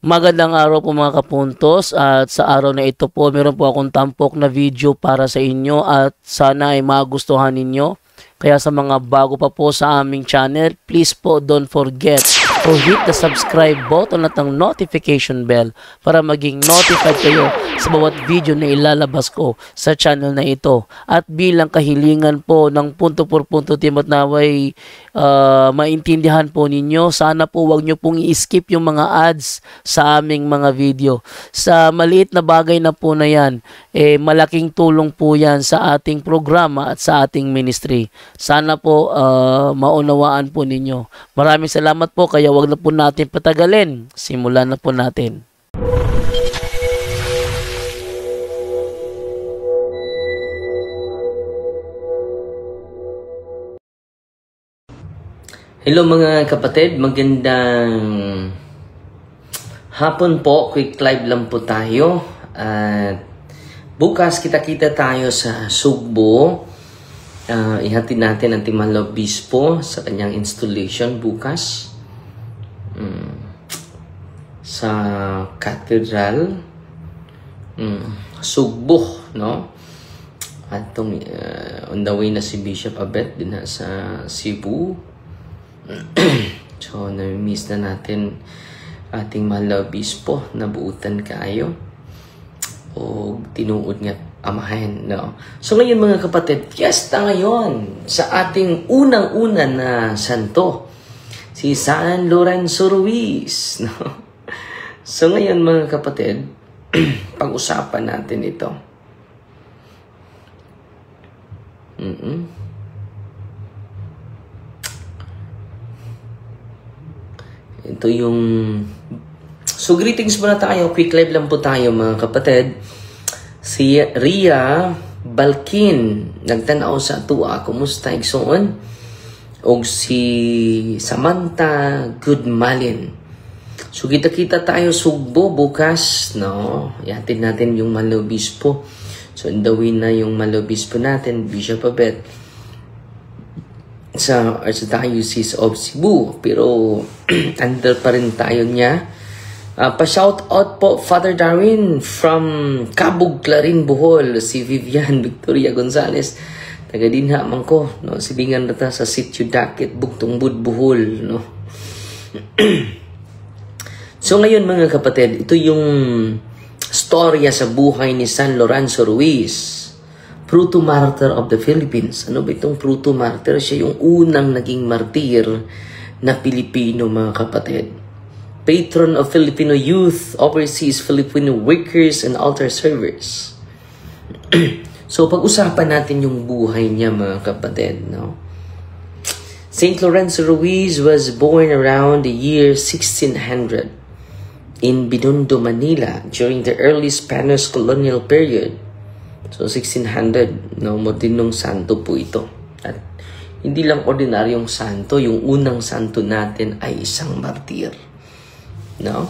Magandang araw po mga kapuntos, at sa araw na ito po meron po akong tampok na video para sa inyo at sana ay magustuhan ninyo. Kaya sa mga bago pa po sa aming channel, please po don't forget to hit the subscribe button at ang notification bell para maging notified kayo sa bawat video na ilalabas ko sa channel na ito. At bilang kahilingan po ng punto por punto team at naway maintindihan po ninyo, sana po wag nyo pong i-skip yung mga ads sa aming mga video. Sa maliit na bagay na po na yan, malaking tulong po yan sa ating programa at sa ating ministry. Sana po maunawaan po ninyo. Maraming salamat po, kaya wag na po natin patagalin. Simulan na po natin. Hello mga kapatid, magandang hapon po. Quick live lang po tayo. At bukas kita-kita tayo sa Sugbo. Ihatid natin ang Timalo Obispo sa kanyang installation bukas sa Cathedral Sugbo, no? At on the way na si Bishop Abet din sa Cebu. So na-miss na natin ating mahal na obispo na buutan kayo o tinuod nga amahin, no? So ngayon mga kapatid, fiesta ngayon sa ating unang-una na santo, si San Lorenzo Ruiz, no? So ngayon mga kapatid, pag-usapan natin ito. Ito yung... So greetings muna tayo, quick live lang po tayo mga kapatid. Si Ria Balkin nagtanaw sa tuwa, kumusta igsoon? O si Samantha Goodmalin. So kita-kita tayo Sugbo bukas, no? Ihatid natin yung Malobispo. So indawin na yung Malobispo natin, Bishop Abet, sa Archdiocese of Cebu. Pero under pa rin tayo niya. Pa-shout out po Father Darwin from Cabug, Clarin, Bohol. Si Vivian Victoria Gonzalez, taga dinha man ko, no? Silingan na ta sa Sitio Dakit, Bugtungbud, Bohol, no? So ngayon mga kapatid, ito yung storya sa buhay ni San Lorenzo Ruiz, Proto Martyr of the Philippines. Ano ba itong Proto Martyr? Siya yung unang naging martir na Pilipino mga kapatid. Patron of Filipino youth, overseas Filipino workers and altar servers. So pag-usapan natin yung buhay niya mga kapatid, no? Saint Lorenzo Ruiz was born around the year 1600 in Binondo, Manila during the early Spanish colonial period. So 1600, no, modernong santo po ito. At hindi lang ordinaryong santo, yung unang santo natin ay isang martir, no?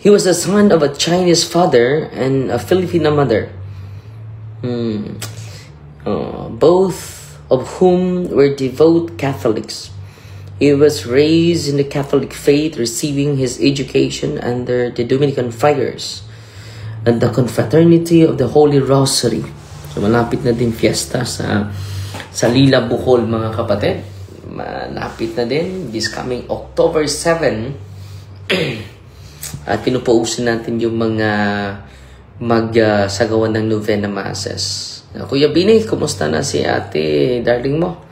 He was the son of a Chinese father and a Filipino mother, both of whom were devout Catholics. He was raised in the Catholic faith, receiving his education under the Dominican Friars and the Confraternity of the Holy Rosary. So malapit na din fiesta sa Lila, Bohol mga kapatid. Malapit na din this coming October 7. At pinupausin natin yung mga magsagawa ng novena masses. Kuya Bini, kumusta na si ate darling mo?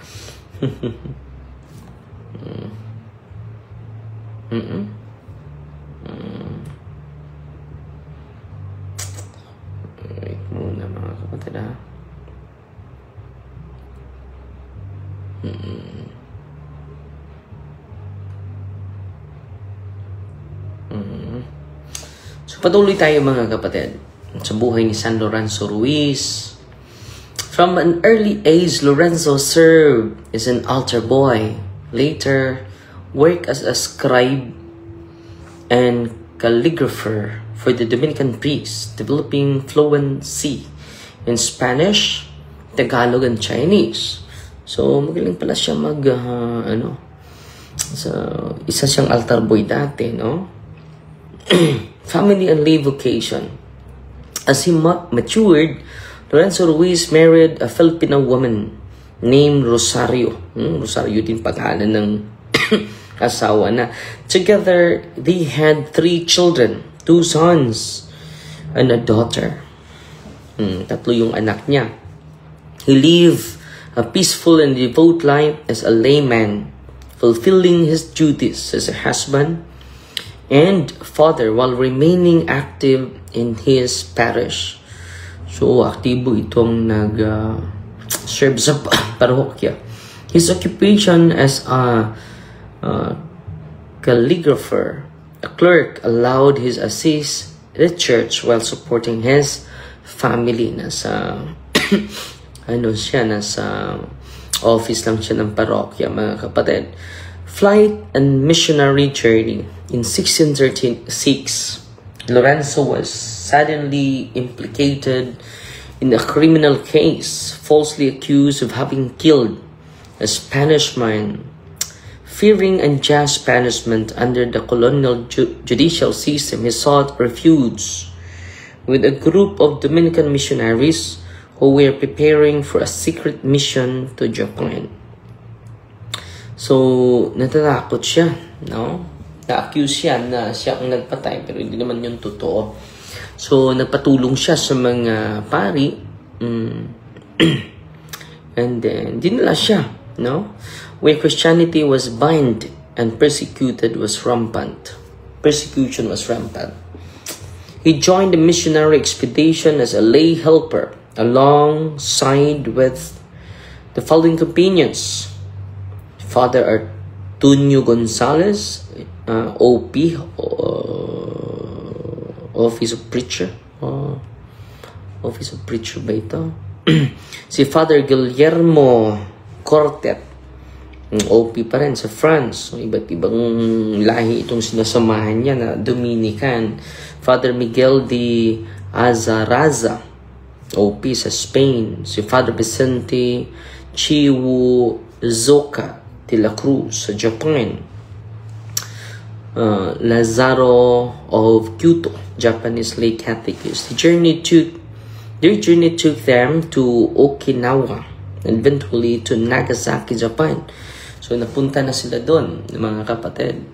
Wait muna mga kapatid, ha? So patuloy tayo mga kapatid sa buhay ni San Lorenzo Ruiz. From an early age, Lorenzo served as an altar boy. Later, worked as a scribe and calligrapher for the Dominican priests, developing fluency in Spanish, Tagalog, and Chinese. So magaling pala siya So, isa siyang altar boy dati, no? Family and lay vocation. As he matured, Lorenzo Ruiz married a Filipino woman named Rosario. Rosario din pangalan ng asawa na. Together, they had 3 children, 2 sons and a daughter. 3 yung anak niya. He lived a peaceful and devout life as a layman, fulfilling his duties as a husband and father while remaining active in his parish. So, aktibo itong nag-serve sa parokya. His occupation as a calligrapher, a clerk, allowed his assist the church while supporting his family. Nasa nasa office lang siya ng parokya, mga kapatid. Flight and missionary journey. In 1636, Lorenzo was suddenly implicated in a criminal case, falsely accused of having killed a Spanish man. Fearing unjust punishment under the colonial judicial system, he sought refuge with a group of Dominican missionaries who were preparing for a secret mission to Japan. So, natatakot siya, no? Na-accuse siya na siya ang nagpatay, pero hindi naman yun totoo. So, nagpatulong siya sa mga pari. And then, dinala siya, no? Where Christianity was banned and persecution was rampant. He joined the missionary expedition as a lay helper, alongside with the following companions: Father Artunio Gonzalez, OP, Office of Preacher. Office of Preacher ba ito? Si Father Guillermo Cortet, OP pa rin sa France. So, iba't ibang lahi itong sinasamahan niya na Dominican. Father Miguel de Azaraza, OP sa Spain. Si Father Vicente Chiwu Zoka de la Cruz sa Japan. Lazaro of Kyoto, Japanese lay catechist. Their journey took them to Okinawa and eventually to Nagasaki, Japan. So napunta na sila doon, mga kapatid.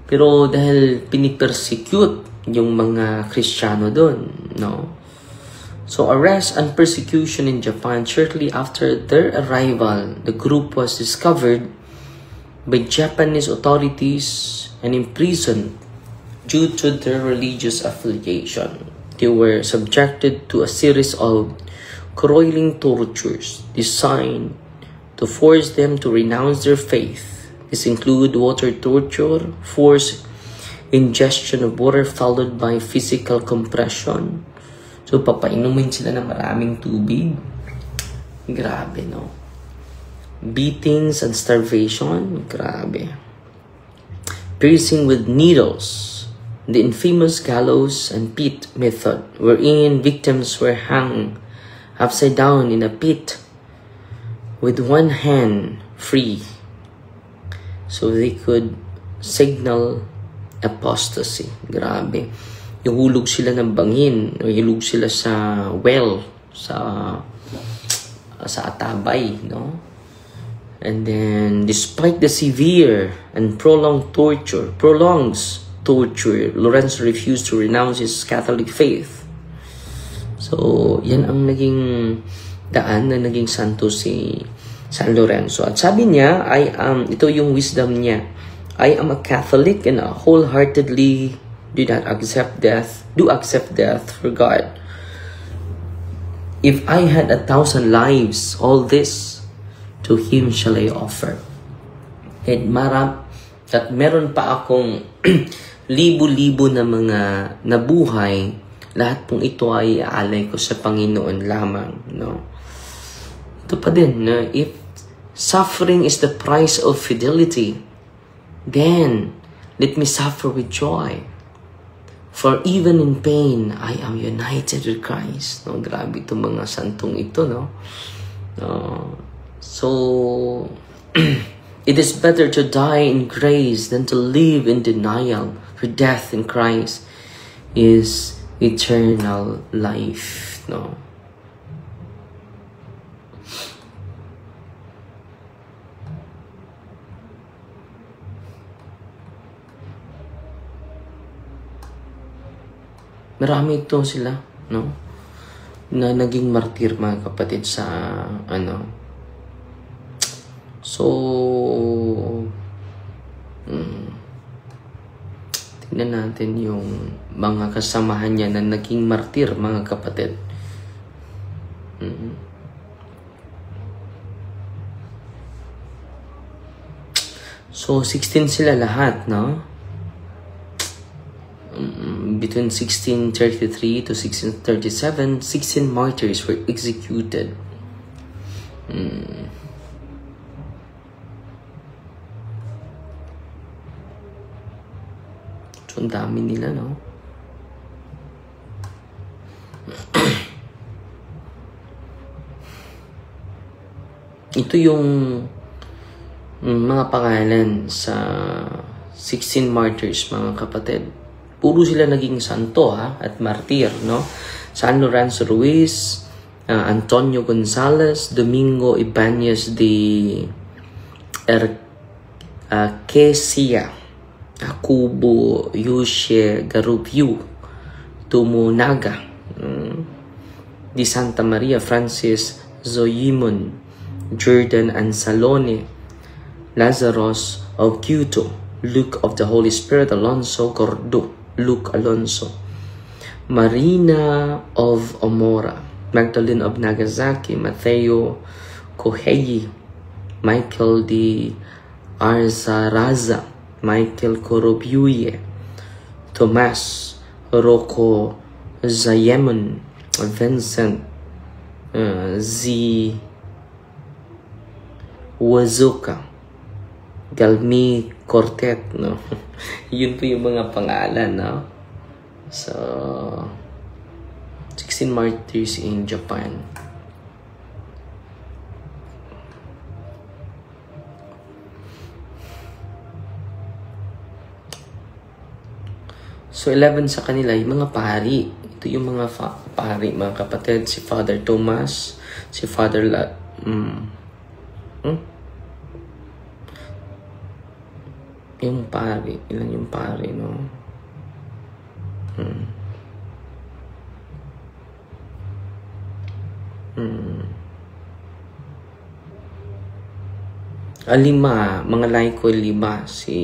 Pero dahil pinipersecute yung mga Kristiyano doon, no? So arrest and persecution in Japan. Shortly after their arrival, the group was discovered by Japanese authorities and imprisoned due to their religious affiliation. They were subjected to a series of crueling tortures designed to force them to renounce their faith. This include water torture, forced ingestion of water followed by physical compression. So, papainumin sila ng maraming tubig. Grabe, no? Beatings and starvation. Grabe. Piercing with needles. The infamous gallows and pit method, wherein victims were hung upside down in a pit with one hand free, so they could signal apostasy. Grabe. Ihulog sila ng bangin, o ihulog sila sa well, sa atabay, no? And then, despite the severe and prolonged torture, Lorenzo refused to renounce his Catholic faith. So, yan ang naging daan na naging santo si San Lorenzo. At sabi niya, ito yung wisdom niya, I am a Catholic and wholeheartedly do accept death for God. If I had 1,000 lives, all this to Him shall I offer. At meron pa akong libo-libo na mga nabuhay, lahat pong ito ay aalay ko sa Panginoon lamang, no? Ito pa din, no? If suffering is the price of fidelity, then let me suffer with joy. For even in pain, I am united with Christ. No, grabe itong mga santong ito, no? So, It is better to die in grace than to live in denial, for death in Christ is eternal life. No? Marami ito sila, no? Na naging martir, mga kapatid, sa ano. So, tingnan natin yung mga kasamahan niya na naging martir, mga kapatid. So, 16 sila lahat, no? Between 1633 to 1637, 16 martyrs were executed. So, ang dami nila, no? Ito yung mga pangalan sa 16 martyrs, mga kapatid. Puro sila naging santo, ha? At martir, no? San Lorenzo Ruiz, Antonio Gonzalez, Domingo Ibanez de Quesia, Akubo Yushe Garupyu, Tumunaga, Di Santa Maria Francis Zoyimon, Jordan Ansalone, Lazarus of Quito, Luke of the Holy Spirit Alonso Cordo, Luke Alonso, Marina of Omora, Magdalene of Nagasaki, Mateo Kohei, Michael de Arzaraza, Michael Korobuye, Tomas Rocco Zayemon, Vincent Z. Wazuka, Galmi Cortet, no? Yun po yung mga pangalan, no? So, 16 martyrs in Japan. So, 11 sa kanila, yung mga pari. Ito yung mga pari, mga kapatid. Si Father Thomas, si Father yung pari. Ilan yung pari, no? Lima. Mga laiko 5. Si...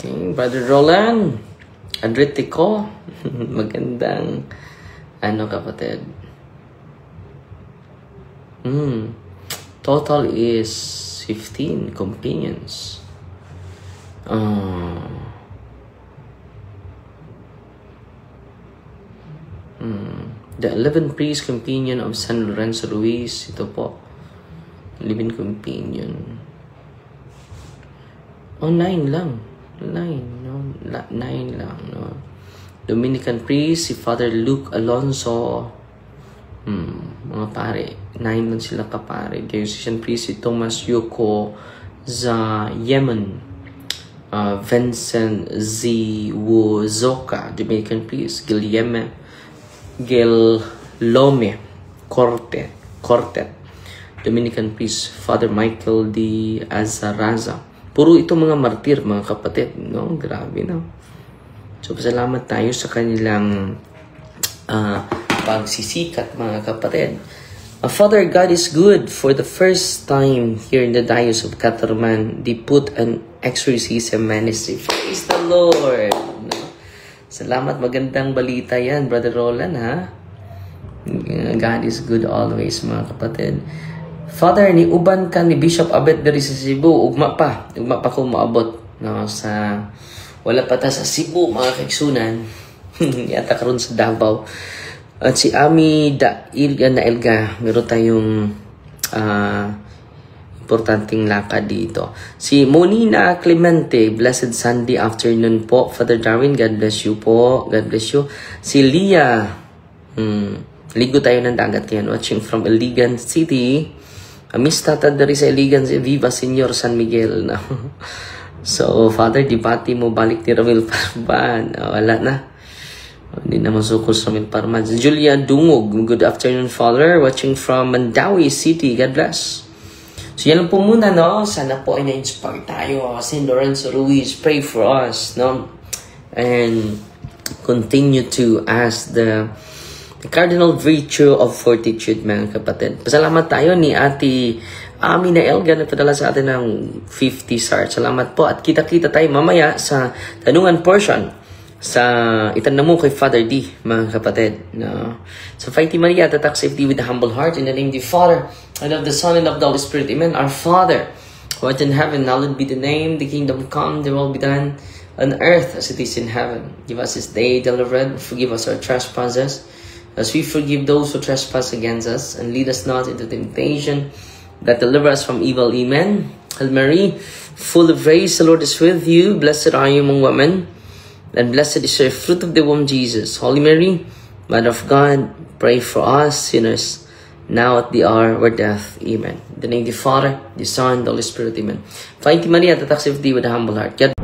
Okay, Brother Roland Adritico, magandang kapatid. Total is 15 companions. The 11 priest companion of San Lorenzo Ruiz, ito po, 11 companion. 9 lang. 9 lang, no? Dominican priest, si Father Luke Alonso. Mga pare. 9 lang sila kapare. Diocesan priest, si Thomas Yuko Zayemon. Vincent Z. Wuzoka. Dominican priest, Guillerme Gelome Cortet. Dominican priest, Father Michael D. Azaraza. Puro ito mga martir, mga kapatid, no? Grabe, no? So, pasalamat tayo sa kanilang pagsisikat, mga kapatid. Father, God is good. For the first time here in the Diocese of Catarman, they put an exorcism ministry. Praise the Lord! No? Salamat, magandang balita yan, Brother Roland, ha? God is good always, mga kapatid. Father, ni uban ka ni Bishop Abet diri sa Cebu, ugma pa ko maabot, no, sa Wala pa ta sa Cebu, mga kaigsunan. Yata karon sa Davao. At si Ami Ilga na Elga, meron tayong importanteng lakad dito. Si Monina Clemente, blessed Sunday afternoon po. Father Darwin, God bless you po. God bless you. Si Leah, ligo tayo ng dagat yan. Watching from Iligan City. Miss tata dari sa Iligan, Viva Senyor San Miguel. No? So, Father, di pati mo balik ni Ramil Parban. Wala na. Hindi na masukol sa Ramil Parban. Julia Dungog, good afternoon, Father. Watching from Mandawi City. God bless. So, yan lang po muna, no? Sana po ay na-inspire tayo. St. Lorenzo Ruiz, pray for us, no? And continue to ask the cardinal virtue of fortitude, mga kapatid. Pasalamat tayo ni Ate Ami na Elga na padala sa atin ng 50 stars. Salamat po. At kita-kita tayo mamaya sa tanungan portion sa itanong mo kay Father D, mga kapatid. No? So, Fighty Maria, tatak safety with a humble heart. In the name of the Father, and of the Son, and of the Holy Spirit. Amen. Our Father, who art in heaven, hallowed be the name. The kingdom come, the will be done on earth as it is in heaven. Give us this day daily bread. Forgive us our trespasses, as we forgive those who trespass against us. And lead us not into temptation, that deliver us from evil. Amen. Hail Mary, full of grace, the Lord is with you. Blessed are you among women, and blessed is your fruit of the womb, Jesus. Holy Mary, Mother of God, pray for us sinners, now at the hour of our death. Amen. In the name of the Father, the Son, the Holy Spirit. Amen. Fighty Maria, tatak safety with a humble heart. God